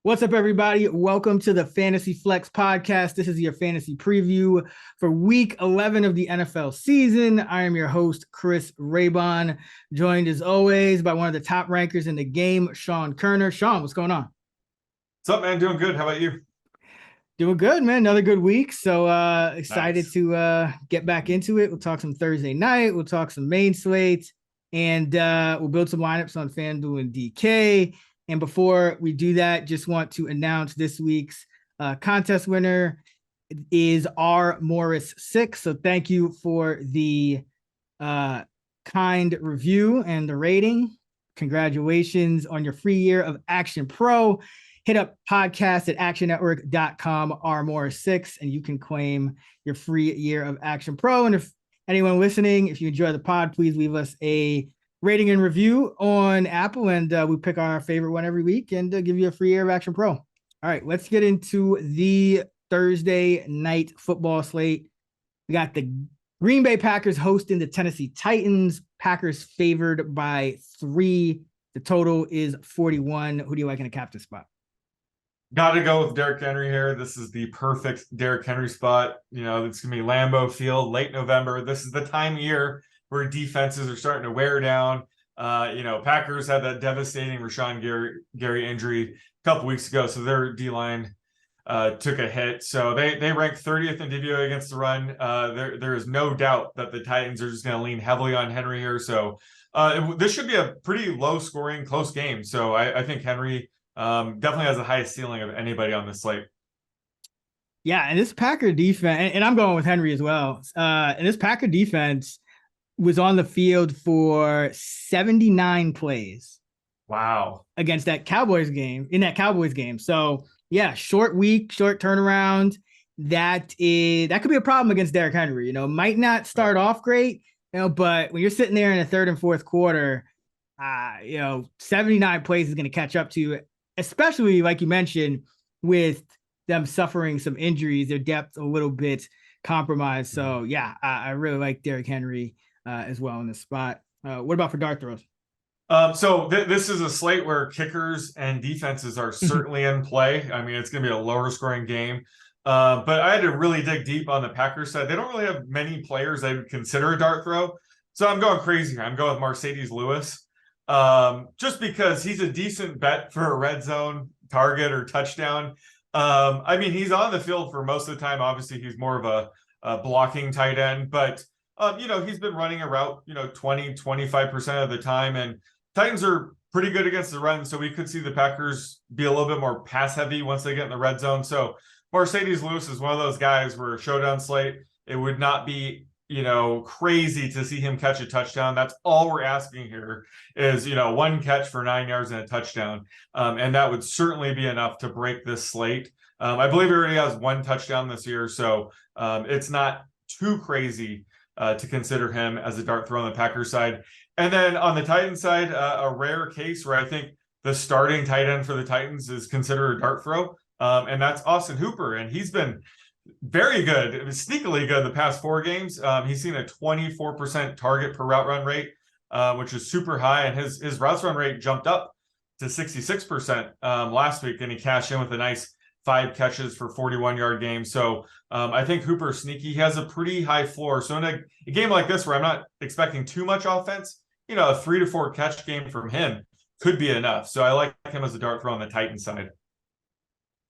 What's up, everybody? Welcome to the Fantasy Flex podcast. This is your fantasy preview for week 11 of the NFL season. I am your host, Chris Raybon, joined as always by one of the top rankers in the game, Sean Kerner. Sean, what's going on? What's up, man? Doing good. How about you? Doing good, man. Another good week. So excited Nice. to get back into it. We'll talk some Thursday night. We'll talk some main slate, and we'll build some lineups on FanDuel and DK. And before we do that, just want to announce this week's contest winner is R Morris 6. So thank you for the kind review and the rating. Congratulations on your free year of Action Pro. Hit up podcast at actionnetwork.com, R Morris 6, and you can claim your free year of Action Pro. And if anyone listening, if you enjoy the pod, please leave us a rating and review on Apple, and we pick our favorite one every week and give you a free year of Action Pro. All right, let's get into the Thursday night football slate. We got the Green Bay Packers hosting the Tennessee Titans. Packers favored by 3. The total is 41. Who do you like in a captain spot? Got to go with Derrick Henry here. This is the perfect Derrick Henry spot. It's going to be Lambeau Field, late November. This is the time of year where defenses are starting to wear down. Packers had that devastating Rashawn Gary injury a couple weeks ago, so their D-line took a hit. So they rank 30th in DVOA against the run. There is no doubt that the Titans are just going to lean heavily on Henry here. So this should be a pretty low-scoring, close game. So I think Henry definitely has the highest ceiling of anybody on this slate. Yeah, and this Packer defense, and I'm going with Henry as well. And this Packer defense was on the field for 79 plays. Wow. Against that Cowboys game, So yeah, short week, short turnaround. That could be a problem against Derrick Henry. Might not start off great, but when you're sitting there in the third and fourth quarter, 79 plays is going to catch up to you, especially like you mentioned, with them suffering some injuries, their depth a little bit compromised. So yeah, I really like Derrick Henry as well in this spot. What about for dart throws? This is a slate where kickers and defenses are certainly in play. I mean, it's going to be a lower scoring game. But I had to really dig deep on the Packers side. They don't really have many players I would consider a dart throw. So I'm going crazy. I'm going with Mercedes Lewis. Just because he's a decent bet for a red zone target or touchdown. He's on the field for most of the time. Obviously, he's more of a blocking tight end, but he's been running a route, 20-25% of the time, and Titans are pretty good against the run, so we could see the Packers be a little bit more pass heavy once they get in the red zone. So Mercedes Lewis is one of those guys where a showdown slate, it would not be crazy to see him catch a touchdown. That's all we're asking here is, one catch for 9 yards and a touchdown. And that would certainly be enough to break this slate. I believe he already has 1 touchdown this year, so it's not too crazy to consider him as a dart throw on the Packers side. And then on the Titans side, a rare case where I think the starting tight end for the Titans is considered a dart throw. And that's Austin Hooper. And he's been very good, sneakily good the past 4 games. He's seen a 24% target per route run rate, which is super high. And his routes run rate jumped up to 66% last week. And he cashed in with a nice 5 catches for 41-yard game. So I think Hooper's sneaky. He has a pretty high floor. So in a game like this where I'm not expecting too much offense, a 3 to 4 catch game from him could be enough. So I like him as a dart throw on the Titans side.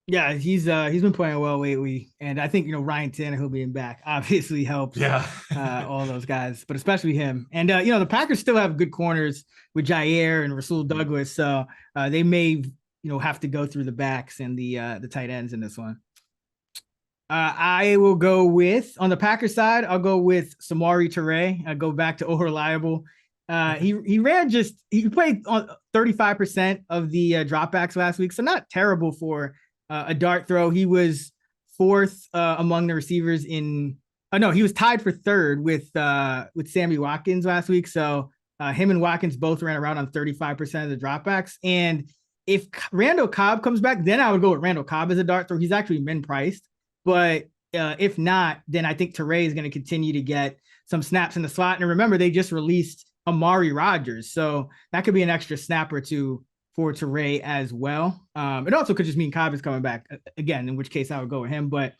Yeah, he's been playing well lately, and I think Ryan Tannehill being back obviously helps. Yeah, all those guys, but especially him. And the Packers still have good corners with Jair and Rasul Douglas, so they may have to go through the backs and the tight ends in this one. I will go with, on the Packers side, I'll go with Samori Toure. I go back to reliable. He played on 35% of the dropbacks last week, so not terrible for a dart throw. He was 4th among the receivers he was tied for 3rd with Sammy Watkins last week. So him and Watkins both ran around on 35% of the dropbacks. And if Randall Cobb comes back, then I would go with Randall Cobb as a dart throw. He's actually min priced, but if not, then I think Toure is going to continue to get some snaps in the slot. And remember, they just released Amari Rodgers, so that could be an extra snap or two for Teray as well. It also could just mean Cobb is coming back again, in which case I would go with him. But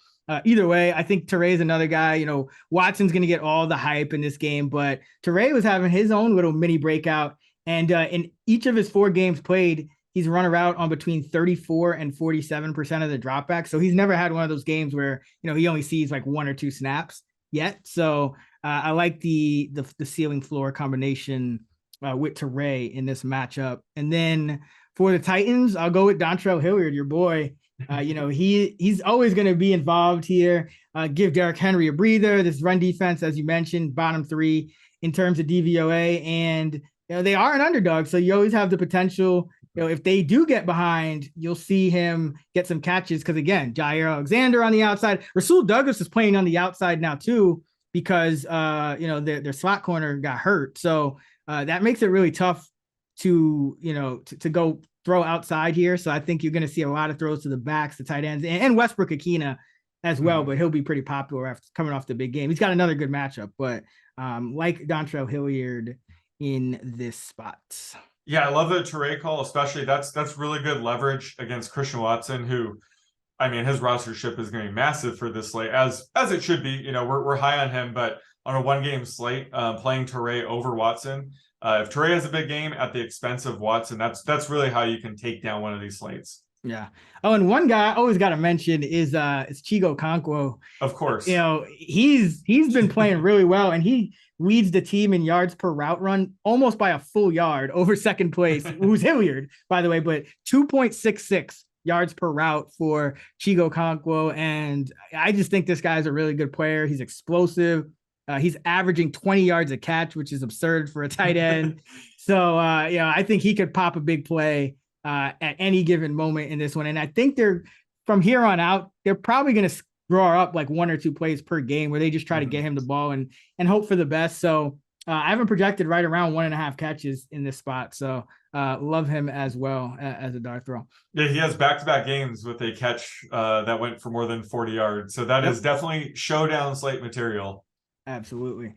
either way, I think Teray is another guy. You know, Watson's going to get all the hype in this game, but Teray was having his own little mini breakout. And in each of his 4 games played, he's run a route on between 34 and 47% of the dropbacks. So he's never had one of those games where, you know, he only sees like 1 or 2 snaps yet. So I like the ceiling floor combination with Teray in this matchup. And then for the Titans, I'll go with Dontrell Hilliard, your boy. You know, he's always going to be involved here. Give Derrick Henry a breather. This run defense, as you mentioned, bottom 3 in terms of DVOA. And, you know, they are an underdog. So you always have the potential, you know, if they do get behind, you'll see him get some catches. Because again, Jair Alexander on the outside. Rasul Douglas is playing on the outside now too, because you know, their slot corner got hurt. So that makes it really tough to, you know, to go throw outside here. So I think you're going to see a lot of throws to the backs, the tight ends, and Westbrook Akina as well. But he'll be pretty popular after coming off the big game. He's got another good matchup, but like Dontrell Hilliard in this spot. Yeah, I love the Teray call, especially that's really good leverage against Christian Watson, who, I mean, his rostership is going to be massive for this slate, as it should be. You know, we're high on him, but on a 1-game slate, playing Teray over Watson, if Teray has a big game at the expense of Watson, that's really how you can take down one of these slates. Yeah. Oh, and one guy I always got to mention is Chigo Okonkwo. Of course. You know, he's been playing really well, and he leads the team in yards per route run almost by a full yard over second place, who's Hilliard, by the way, but 2.66 yards per route for Chigo Okonkwo. And I just think this guy's a really good player. He's explosive. He's averaging 20 yards a catch, which is absurd for a tight end. So, you know, I think he could pop a big play at any given moment in this one. And I think from here on out, they're probably going to draw up like 1 or 2 plays per game where they just try to get him the ball and hope for the best. So I haven't projected right around 1.5 catches in this spot. So love him as well as a dart throw. Yeah, he has back-to-back games with a catch that went for more than 40 yards. So that is definitely showdown slate material. Absolutely.